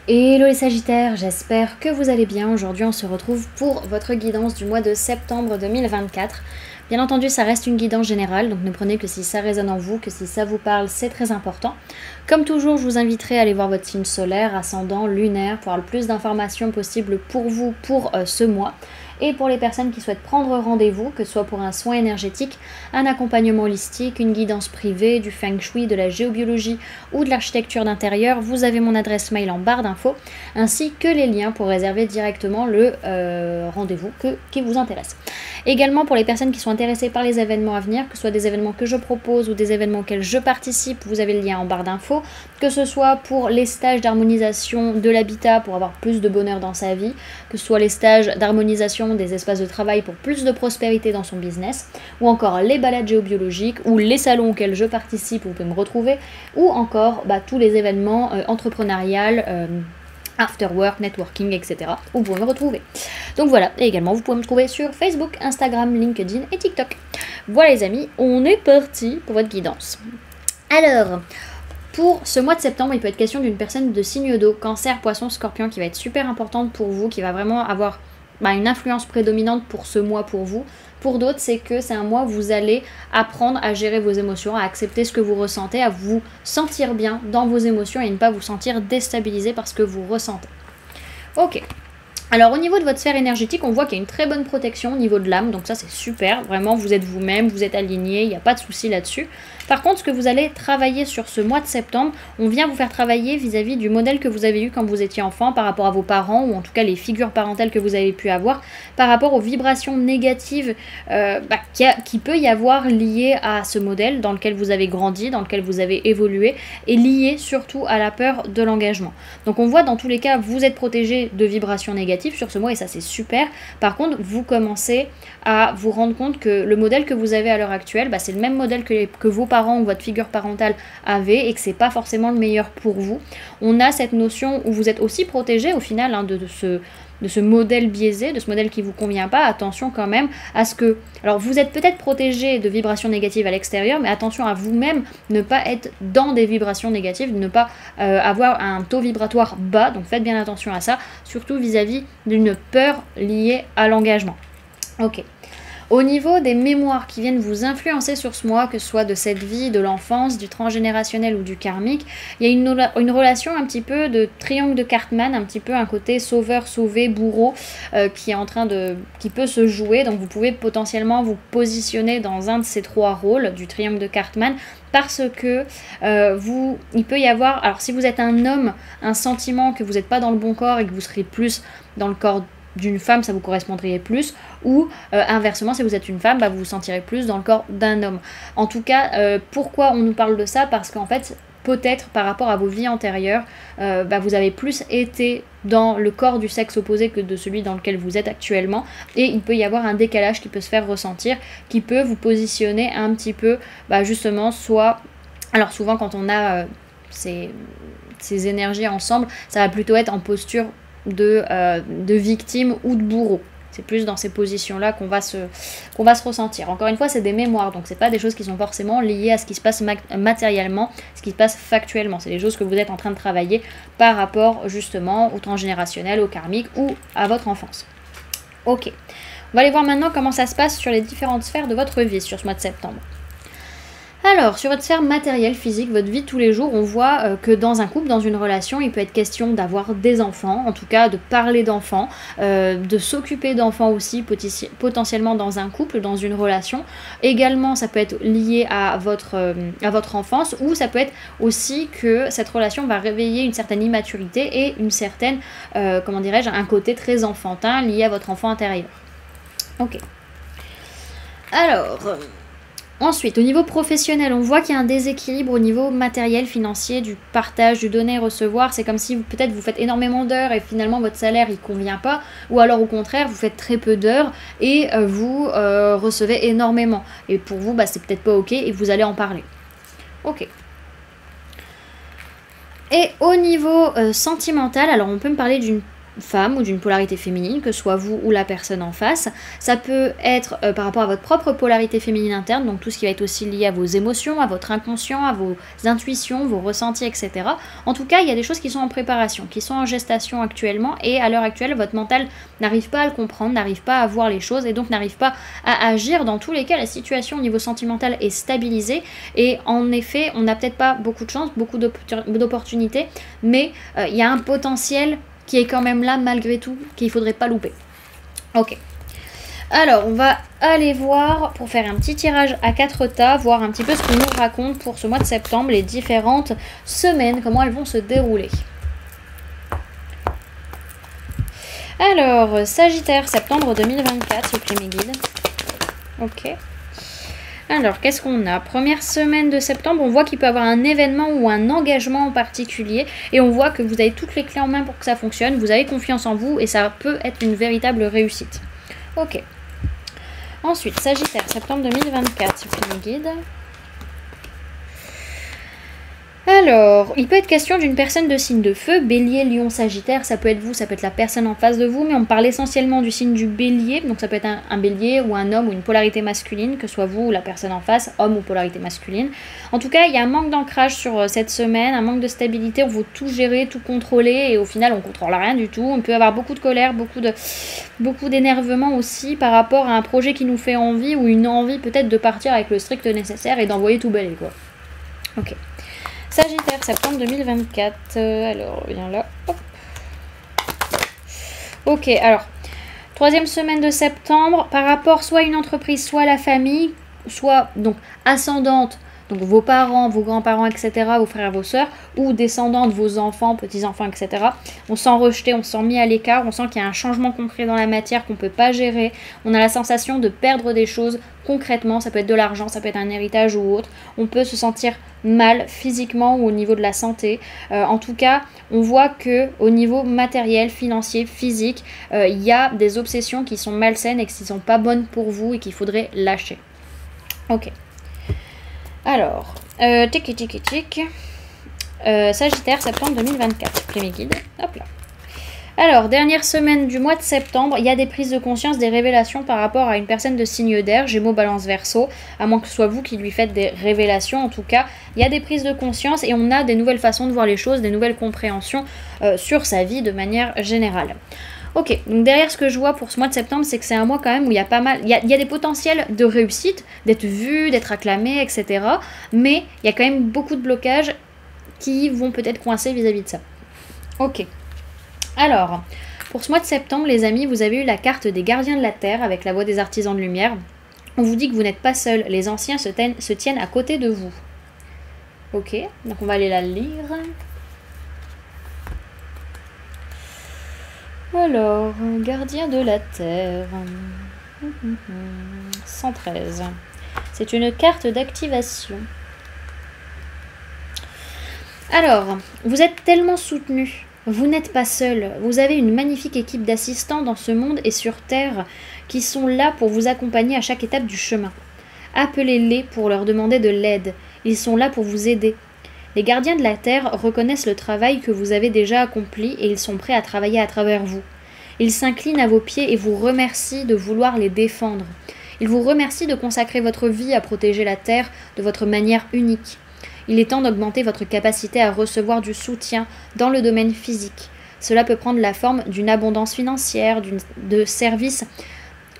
Hello les Sagittaires, j'espère que vous allez bien. Aujourd'hui on se retrouve pour votre guidance du mois de septembre 2024. Bien entendu ça reste une guidance générale, donc ne prenez que si ça résonne en vous, que si ça vous parle, c'est très important. Comme toujours, je vous inviterai à aller voir votre signe solaire, ascendant, lunaire, pour avoir le plus d'informations possibles pour vous pour ce mois. Et pour les personnes qui souhaitent prendre rendez-vous, que ce soit pour un soin énergétique, un accompagnement holistique, une guidance privée, du feng shui, de la géobiologie ou de l'architecture d'intérieur, vous avez mon adresse mail en barre d'infos, ainsi que les liens pour réserver directement le rendez-vous qui vous intéresse. Également pour les personnes qui sont intéressées par les événements à venir, que ce soit des événements que je propose ou des événements auxquels je participe, vous avez le lien en barre d'infos, que ce soit pour les stages d'harmonisation de l'habitat pour avoir plus de bonheur dans sa vie, que ce soit les stages d'harmonisation des espaces de travail pour plus de prospérité dans son business, ou encore les balades géobiologiques, ou les salons auxquels je participe, où vous pouvez me retrouver, ou encore tous les événements entrepreneuriales, after work, networking, etc. où vous pouvez me retrouver. Donc voilà, et également vous pouvez me trouver sur Facebook, Instagram, LinkedIn et TikTok. Voilà les amis, on est parti pour votre guidance. Alors, pour ce mois de septembre, il peut être question d'une personne de signe d'eau, cancer, poisson, scorpion, qui va être super importante pour vous, qui va vraiment avoir une influence prédominante pour ce mois pour vous. Pour d'autres, c'est que c'est un mois où vous allez apprendre à gérer vos émotions, à accepter ce que vous ressentez, à vous sentir bien dans vos émotions et ne pas vous sentir déstabilisé par ce que vous ressentez. Ok. Alors au niveau de votre sphère énergétique, on voit qu'il y a une très bonne protection au niveau de l'âme, donc ça c'est super, vraiment vous êtes vous-même, vous êtes aligné, il n'y a pas de souci là-dessus. Par contre, ce que vous allez travailler sur ce mois de septembre, on vient vous faire travailler vis-à-vis du modèle que vous avez eu quand vous étiez enfant par rapport à vos parents, ou en tout cas les figures parentales que vous avez pu avoir, par rapport aux vibrations négatives qui peut y avoir liées à ce modèle dans lequel vous avez grandi, dans lequel vous avez évolué, et liées surtout à la peur de l'engagement. Donc on voit dans tous les cas, vous êtes protégé de vibrations négatives sur ce mois, et ça c'est super. Par contre, vous commencez à vous rendre compte que le modèle que vous avez à l'heure actuelle, c'est le même modèle que vos parents ou votre figure parentale avait, et que c'est pas forcément le meilleur pour vous. On a cette notion où vous êtes aussi protégé au final de ce modèle biaisé, de ce modèle qui vous convient pas. Attention quand même à ce que... Alors vous êtes peut-être protégé de vibrations négatives à l'extérieur, mais attention à vous-même, ne pas être dans des vibrations négatives, ne pas avoir un taux vibratoire bas, donc faites bien attention à ça, surtout vis-à-vis d'une peur liée à l'engagement. Ok. Au niveau des mémoires qui viennent vous influencer sur ce mois, que ce soit de cette vie, de l'enfance, du transgénérationnel ou du karmique, il y a une relation un petit peu de triangle de Cartman, un petit peu un côté sauveur, sauvé, bourreau qui peut se jouer. Donc vous pouvez potentiellement vous positionner dans un de ces trois rôles du triangle de Cartman, parce que il peut y avoir, alors si vous êtes un homme, un sentiment que vous n'êtes pas dans le bon corps et que vous serez plus dans le corps d'une femme, ça vous correspondrait plus, ou inversement, si vous êtes une femme, vous vous sentirez plus dans le corps d'un homme. En tout cas, pourquoi on nous parle de ça? Parce qu'en fait, peut-être par rapport à vos vies antérieures, vous avez plus été dans le corps du sexe opposé que de celui dans lequel vous êtes actuellement, et il peut y avoir un décalage qui peut se faire ressentir, qui peut vous positionner un petit peu, justement, soit... Alors souvent quand on a ces énergies ensemble, ça va plutôt être en posture de victime ou de bourreau. C'est plus dans ces positions-là qu'on va se ressentir. Encore une fois, c'est des mémoires, donc c'est pas des choses qui sont forcément liées à ce qui se passe matériellement, ce qui se passe factuellement. C'est des choses que vous êtes en train de travailler par rapport justement au transgénérationnel, au karmique ou à votre enfance. Ok. On va aller voir maintenant comment ça se passe sur les différentes sphères de votre vie sur ce mois de septembre. Alors, sur votre sphère matérielle, physique, votre vie de tous les jours, on voit que dans un couple, dans une relation, il peut être question d'avoir des enfants, en tout cas de parler d'enfants, de s'occuper d'enfants aussi, potentiellement dans un couple, dans une relation. Également, ça peut être lié à votre enfance, ou ça peut être aussi que cette relation va réveiller une certaine immaturité et une certaine, un côté très enfantin lié à votre enfant intérieur. Ok. Alors... Ensuite, au niveau professionnel, on voit qu'il y a un déséquilibre au niveau matériel, financier, du partage, du donner et recevoir. C'est comme si peut-être vous faites énormément d'heures et finalement votre salaire il convient pas, ou alors au contraire vous faites très peu d'heures et vous recevez énormément. Et pour vous, c'est peut-être pas ok et vous allez en parler. Ok. Et au niveau sentimental, alors on peut me parler d'une femme ou d'une polarité féminine, que ce soit vous ou la personne en face. Ça peut être par rapport à votre propre polarité féminine interne, donc tout ce qui va être aussi lié à vos émotions, à votre inconscient, à vos intuitions, vos ressentis, etc. En tout cas, il y a des choses qui sont en préparation, qui sont en gestation actuellement, et à l'heure actuelle, votre mental n'arrive pas à le comprendre, n'arrive pas à voir les choses, et donc n'arrive pas à agir. Dans tous les cas, la situation au niveau sentimental est stabilisée, et en effet, on n'a peut-être pas beaucoup de chance, beaucoup d'opportunités, mais il y a un potentiel qui est quand même là malgré tout, qu'il ne faudrait pas louper. Ok. Alors, on va aller voir, pour faire un petit tirage à 4 tas, voir un petit peu ce qu'on nous raconte pour ce mois de septembre, les différentes semaines, comment elles vont se dérouler. Alors, Sagittaire, septembre 2024, s'il vous plaît mes guides. Ok. Alors, qu'est-ce qu'on a? Première semaine de septembre, on voit qu'il peut y avoir un événement ou un engagement en particulier. Et on voit que vous avez toutes les clés en main pour que ça fonctionne. Vous avez confiance en vous et ça peut être une véritable réussite. Ok. Ensuite, Sagittaire, septembre 2024, s'il vous plaît, mes guides. Alors, il peut être question d'une personne de signe de feu, Bélier, Lion, Sagittaire, ça peut être vous, ça peut être la personne en face de vous, mais on parle essentiellement du signe du Bélier, donc ça peut être un Bélier ou un homme ou une polarité masculine, que ce soit vous ou la personne en face, homme ou polarité masculine. En tout cas, il y a un manque d'ancrage sur cette semaine, un manque de stabilité, on veut tout gérer, tout contrôler, et au final, on ne contrôle rien du tout. On peut avoir beaucoup de colère, beaucoup d'énervement aussi par rapport à un projet qui nous fait envie, ou une envie peut-être de partir avec le strict nécessaire et d'envoyer tout balayer, quoi. Ok. Sagittaire, septembre 2024. Alors, viens là. Hop. Ok, alors, troisième semaine de septembre, par rapport soit à une entreprise, soit à la famille, soit donc ascendante, donc vos parents, vos grands-parents, etc., vos frères, vos sœurs, ou descendante, vos enfants, petits-enfants, etc. On sent rejeté, on sent mis à l'écart, on sent qu'il y a un changement concret dans la matière qu'on ne peut pas gérer. On a la sensation de perdre des choses concrètement, ça peut être de l'argent, ça peut être un héritage ou autre. On peut se sentir mal physiquement ou au niveau de la santé. En tout cas, on voit que au niveau matériel, financier, physique, il y a des obsessions qui sont malsaines et qui ne sont pas bonnes pour vous et qu'il faudrait lâcher. Ok. Alors, Sagittaire, septembre 2024. Mes guides. Hop là. Alors, dernière semaine du mois de septembre, il y a des prises de conscience, des révélations par rapport à une personne de signe d'air, Gémeaux, Balance, Verseau, à moins que ce soit vous qui lui faites des révélations. En tout cas, il y a des prises de conscience et on a des nouvelles façons de voir les choses, des nouvelles compréhensions sur sa vie de manière générale. Ok, donc derrière ce que je vois pour ce mois de septembre, c'est que c'est un mois quand même où il y a pas mal, il y a des potentiels de réussite, d'être vu, d'être acclamé, etc. Mais il y a quand même beaucoup de blocages qui vont peut-être coincer vis-à-vis de ça. Ok. Alors, pour ce mois de septembre, les amis, vous avez eu la carte des gardiens de la Terre avec la voix des artisans de lumière. On vous dit que vous n'êtes pas seul, les anciens se tiennent à côté de vous. Ok, donc on va aller la lire. Alors, gardien de la Terre. 113. C'est une carte d'activation. Alors, vous êtes tellement soutenu. Vous n'êtes pas seul. Vous avez une magnifique équipe d'assistants dans ce monde et sur Terre qui sont là pour vous accompagner à chaque étape du chemin. Appelez-les pour leur demander de l'aide. Ils sont là pour vous aider. Les gardiens de la Terre reconnaissent le travail que vous avez déjà accompli et ils sont prêts à travailler à travers vous. Ils s'inclinent à vos pieds et vous remercient de vouloir les défendre. Ils vous remercient de consacrer votre vie à protéger la Terre de votre manière unique. Il est temps d'augmenter votre capacité à recevoir du soutien dans le domaine physique. Cela peut prendre la forme d'une abondance financière, de services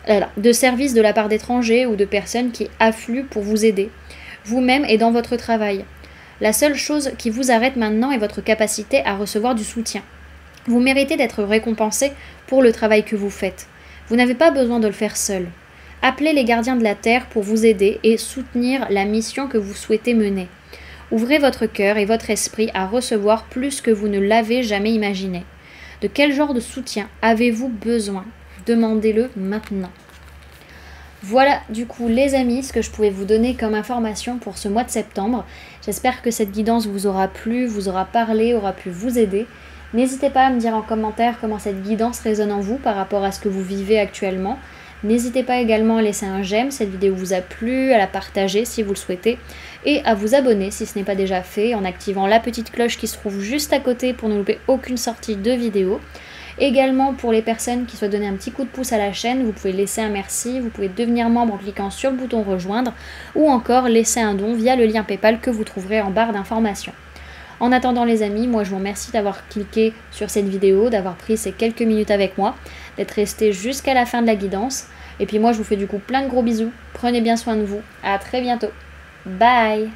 de la part d'étrangers ou de personnes qui affluent pour vous aider, vous-même et dans votre travail. La seule chose qui vous arrête maintenant est votre capacité à recevoir du soutien. Vous méritez d'être récompensé pour le travail que vous faites. Vous n'avez pas besoin de le faire seul. Appelez les gardiens de la Terre pour vous aider et soutenir la mission que vous souhaitez mener. Ouvrez votre cœur et votre esprit à recevoir plus que vous ne l'avez jamais imaginé. De quel genre de soutien avez-vous besoin? Demandez-le maintenant. Voilà du coup les amis ce que je pouvais vous donner comme information pour ce mois de septembre. J'espère que cette guidance vous aura plu, vous aura parlé, aura pu vous aider. N'hésitez pas à me dire en commentaire comment cette guidance résonne en vous par rapport à ce que vous vivez actuellement. N'hésitez pas également à laisser un j'aime si cette vidéo vous a plu, à la partager si vous le souhaitez et à vous abonner si ce n'est pas déjà fait en activant la petite cloche qui se trouve juste à côté pour ne louper aucune sortie de vidéo. Également pour les personnes qui souhaitent donner un petit coup de pouce à la chaîne, vous pouvez laisser un merci, vous pouvez devenir membre en cliquant sur le bouton rejoindre ou encore laisser un don via le lien PayPal que vous trouverez en barre d'informations. En attendant les amis, moi je vous remercie d'avoir cliqué sur cette vidéo, d'avoir pris ces quelques minutes avec moi, d'être resté jusqu'à la fin de la guidance. Et puis moi je vous fais du coup plein de gros bisous, prenez bien soin de vous, à très bientôt, bye.